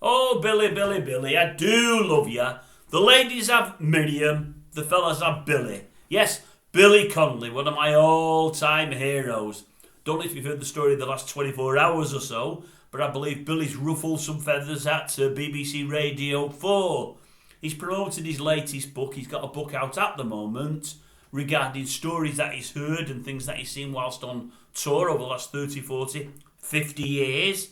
Oh, Billy, Billy, Billy, I do love you. The ladies have Miriam, the fellas have Billy. Yes, Billy Connolly, one of my all-time heroes. Don't know if you've heard the story of the last 24 hours or so, but I believe Billy's ruffled some feathers at BBC Radio 4. He's promoted his latest book. He's got a book out at the moment regarding stories that he's heard and things that he's seen whilst on tour over the last 30, 40, 50 years.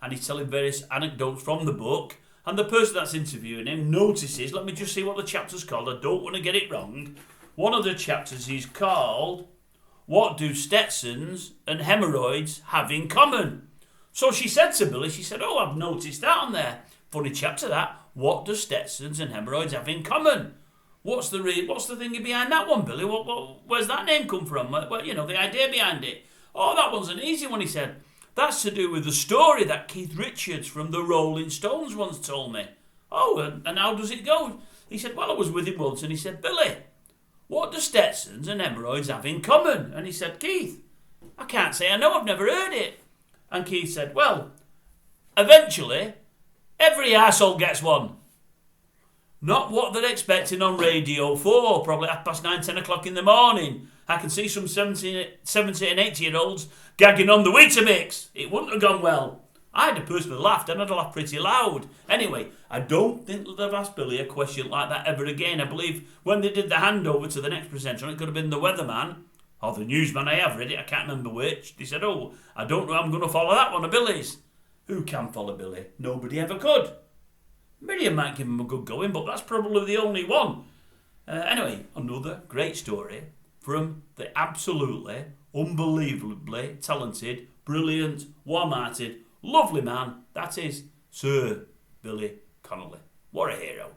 And he's telling various anecdotes from the book. And the person that's interviewing him notices, let me just see what the chapter's called, I don't want to get it wrong. One of the chapters is called, What Do Stetsons and Hemorrhoids Have in Common? So she said to Billy, she said, oh, I've noticed that on there. Funny chapter that. What do Stetsons and hemorrhoids have in common? What's the thingy behind that one, Billy? Where's that name come from? The idea behind it. Oh, that one's an easy one, he said. That's to do with the story that Keith Richards from the Rolling Stones once told me. Oh, and how does it go? He said, well, I was with him once, and he said, Billy, what do Stetsons and hemorrhoids have in common? And he said, Keith, I can't say I know, I've never heard it. And Keith said, well, eventually, every arsehole gets one. Not what they're expecting on Radio 4, probably 9:30, 10 o'clock in the morning. I can see some 70 and 80-year-olds gagging on the Weetabix. It wouldn't have gone well. I'd have personally laughed, and I'd have laughed pretty loud. Anyway, I don't think they've asked Billy a question like that ever again. I believe when they did the handover to the next presenter, it could have been the weatherman, or the newsman, I have read it, I can't remember which. They said, oh, I don't know, I'm going to follow that one of Billy's. Who can follow Billy? Nobody ever could. Miriam might give him a good going, but that's probably the only one. Anyway, another great story from the absolutely, unbelievably talented, brilliant, warm-hearted, lovely man, that is Sir Billy Connolly. What a hero.